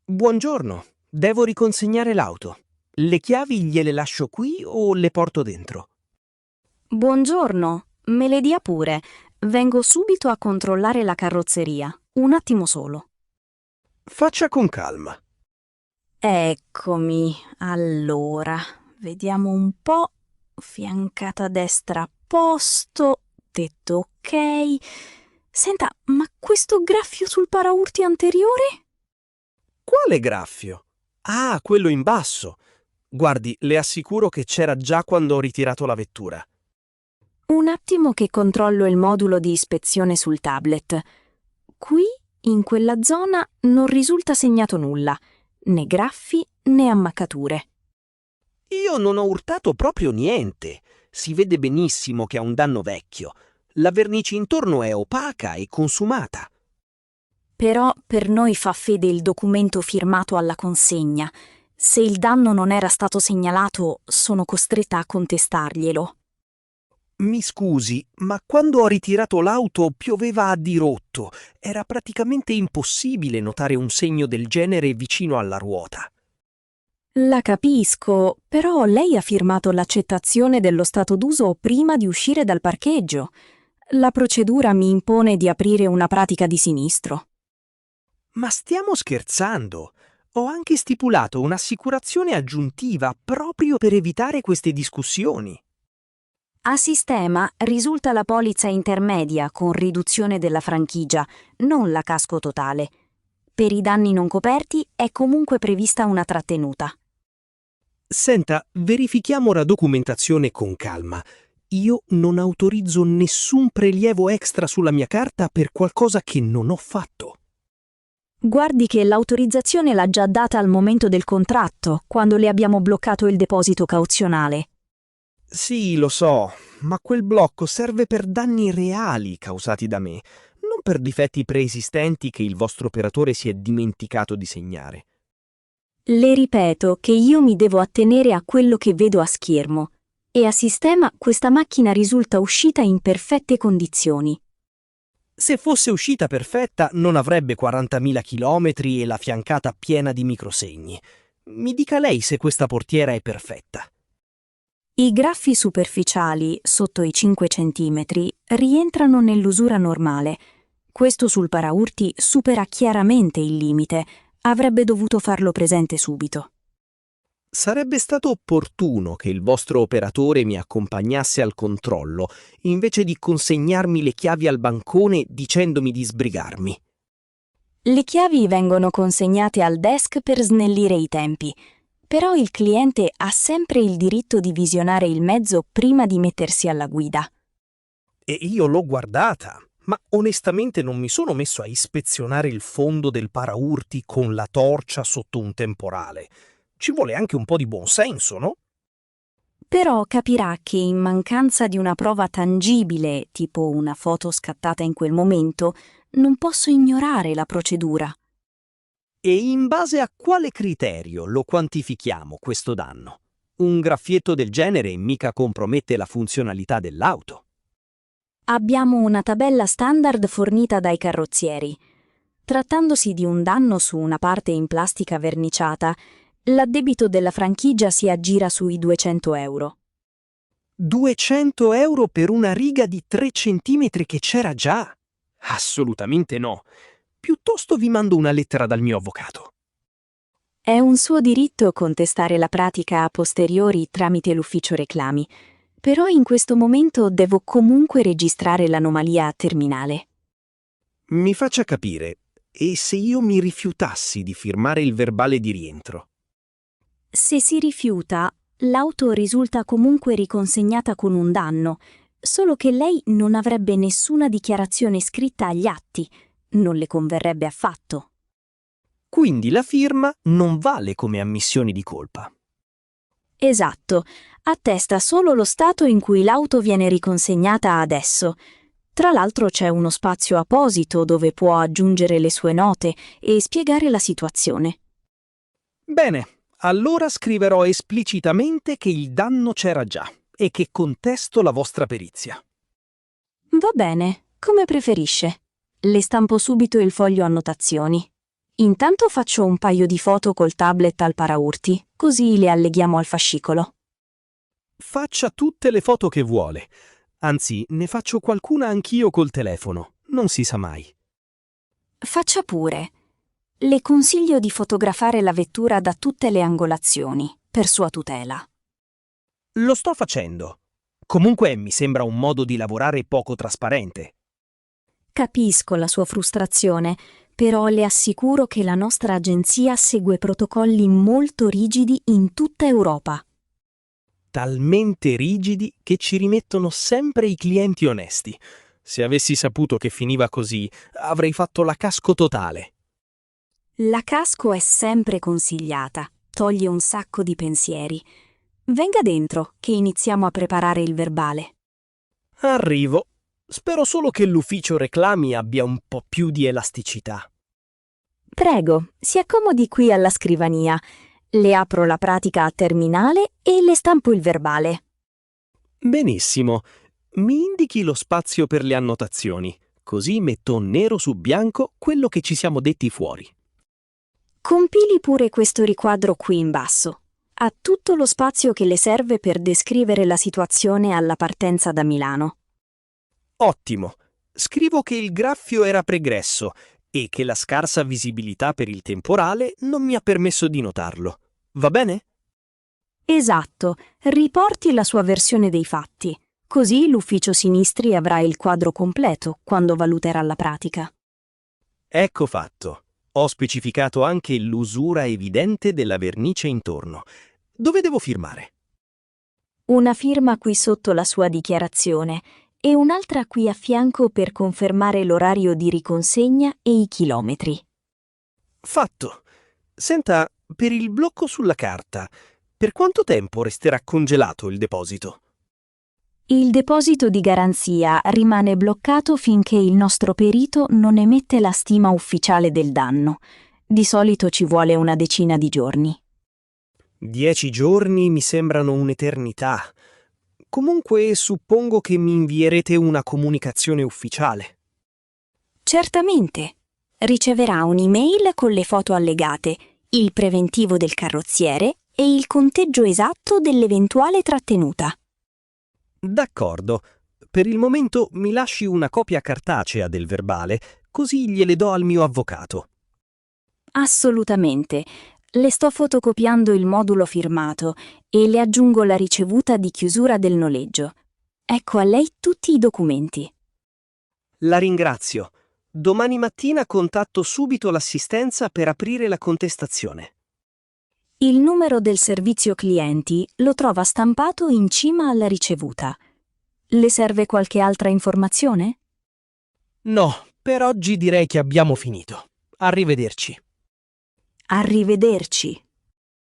Buongiorno, devo riconsegnare l'auto. Le chiavi gliele lascio qui o le porto dentro? Buongiorno, me le dia pure. Vengo subito a controllare la carrozzeria. Un attimo solo. Faccia con calma. Eccomi. Allora, vediamo un po'. Fiancata destra a posto. Tetto ok. Senta, ma questo graffio sul paraurti anteriore? Quale graffio? Ah, quello in basso. Guardi, le assicuro che c'era già quando ho ritirato la vettura. Un attimo che controllo il modulo di ispezione sul tablet. Qui, in quella zona, non risulta segnato nulla, né graffi né ammaccature. Io non ho urtato proprio niente. Si vede benissimo che ha un danno vecchio. La vernice intorno è opaca e consumata. Però per noi fa fede il documento firmato alla consegna. Se il danno non era stato segnalato, sono costretta a contestarglielo. Mi scusi, ma quando ho ritirato l'auto pioveva a dirotto. Era praticamente impossibile notare un segno del genere vicino alla ruota. La capisco, però lei ha firmato l'accettazione dello stato d'uso prima di uscire dal parcheggio. La procedura mi impone di aprire una pratica di sinistro. Ma stiamo scherzando? Ho anche stipulato un'assicurazione aggiuntiva proprio per evitare queste discussioni. A sistema risulta la polizza intermedia con riduzione della franchigia, non la casco totale. Per i danni non coperti è comunque prevista una trattenuta. Senta, verifichiamo la documentazione con calma. Io non autorizzo nessun prelievo extra sulla mia carta per qualcosa che non ho fatto. Guardi che l'autorizzazione l'ha già data al momento del contratto, quando le abbiamo bloccato il deposito cauzionale. Sì, lo so, ma quel blocco serve per danni reali causati da me, non per difetti preesistenti che il vostro operatore si è dimenticato di segnare. Le ripeto che io mi devo attenere a quello che vedo a schermo e a sistema questa macchina risulta uscita in perfette condizioni. Se fosse uscita perfetta non avrebbe 40.000 chilometri e la fiancata piena di microsegni. Mi dica lei se questa portiera è perfetta. I graffi superficiali, sotto i 5 cm, rientrano nell'usura normale. Questo sul paraurti supera chiaramente il limite. Avrebbe dovuto farlo presente subito. Sarebbe stato opportuno che il vostro operatore mi accompagnasse al controllo, invece di consegnarmi le chiavi al bancone dicendomi di sbrigarmi. Le chiavi vengono consegnate al desk per snellire i tempi, però il cliente ha sempre il diritto di visionare il mezzo prima di mettersi alla guida. E io l'ho guardata, ma onestamente non mi sono messo a ispezionare il fondo del paraurti con la torcia sotto un temporale. Ci vuole anche un po' di buonsenso, no? Però capirà che in mancanza di una prova tangibile, tipo una foto scattata in quel momento, non posso ignorare la procedura. E in base a quale criterio lo quantifichiamo questo danno? Un graffietto del genere mica compromette la funzionalità dell'auto. Abbiamo una tabella standard fornita dai carrozzieri. Trattandosi di un danno su una parte in plastica verniciata, l'addebito della franchigia si aggira sui 200 euro. 200 euro per una riga di 3 centimetri che c'era già? Assolutamente no. Piuttosto vi mando una lettera dal mio avvocato. È un suo diritto contestare la pratica a posteriori tramite l'ufficio reclami, però in questo momento devo comunque registrare l'anomalia terminale. Mi faccia capire, e se io mi rifiutassi di firmare il verbale di rientro? Se si rifiuta, l'auto risulta comunque riconsegnata con un danno, solo che lei non avrebbe nessuna dichiarazione scritta agli atti, non le converrebbe affatto. Quindi la firma non vale come ammissione di colpa. Esatto, attesta solo lo stato in cui l'auto viene riconsegnata adesso. Tra l'altro c'è uno spazio apposito dove può aggiungere le sue note e spiegare la situazione. Bene, allora scriverò esplicitamente che il danno c'era già e che contesto la vostra perizia. Va bene, come preferisce. Le stampo subito il foglio annotazioni. Intanto faccio un paio di foto col tablet al paraurti, così le alleghiamo al fascicolo. Faccia tutte le foto che vuole. Anzi, ne faccio qualcuna anch'io col telefono. Non si sa mai. Faccia pure. Le consiglio di fotografare la vettura da tutte le angolazioni, per sua tutela. Lo sto facendo. Comunque mi sembra un modo di lavorare poco trasparente. Capisco la sua frustrazione, però le assicuro che la nostra agenzia segue protocolli molto rigidi in tutta Europa. Talmente rigidi che ci rimettono sempre i clienti onesti. Se avessi saputo che finiva così, avrei fatto la casco totale. La casco è sempre consigliata, toglie un sacco di pensieri. Venga dentro, che iniziamo a preparare il verbale. Arrivo. Spero solo che l'ufficio reclami abbia un po' più di elasticità. Prego, si accomodi qui alla scrivania. Le apro la pratica a terminale e le stampo il verbale. Benissimo. Mi indichi lo spazio per le annotazioni, così metto nero su bianco quello che ci siamo detti fuori. Compili pure questo riquadro qui in basso. Ha tutto lo spazio che le serve per descrivere la situazione alla partenza da Milano. Ottimo. Scrivo che il graffio era pregresso e che la scarsa visibilità per il temporale non mi ha permesso di notarlo. Va bene? Esatto, riporti la sua versione dei fatti. Così l'ufficio sinistri avrà il quadro completo quando valuterà la pratica. Ecco fatto. Ho specificato anche l'usura evidente della vernice intorno. Dove devo firmare? Una firma qui sotto la sua dichiarazione e un'altra qui a fianco per confermare l'orario di riconsegna e i chilometri. Fatto. Senta, per il blocco sulla carta, per quanto tempo resterà congelato il deposito? Il deposito di garanzia rimane bloccato finché il nostro perito non emette la stima ufficiale del danno. Di solito ci vuole una decina di giorni. 10 giorni mi sembrano un'eternità. Comunque suppongo che mi invierete una comunicazione ufficiale. Certamente. Riceverà un'email con le foto allegate, il preventivo del carrozziere e il conteggio esatto dell'eventuale trattenuta. D'accordo. Per il momento mi lasci una copia cartacea del verbale, così gliele do al mio avvocato. Assolutamente. Le sto fotocopiando il modulo firmato e le aggiungo la ricevuta di chiusura del noleggio. Ecco a lei tutti i documenti. La ringrazio. Domani mattina contatto subito l'assistenza per aprire la contestazione. Il numero del servizio clienti lo trova stampato in cima alla ricevuta. Le serve qualche altra informazione? No, per oggi direi che abbiamo finito. Arrivederci. Arrivederci.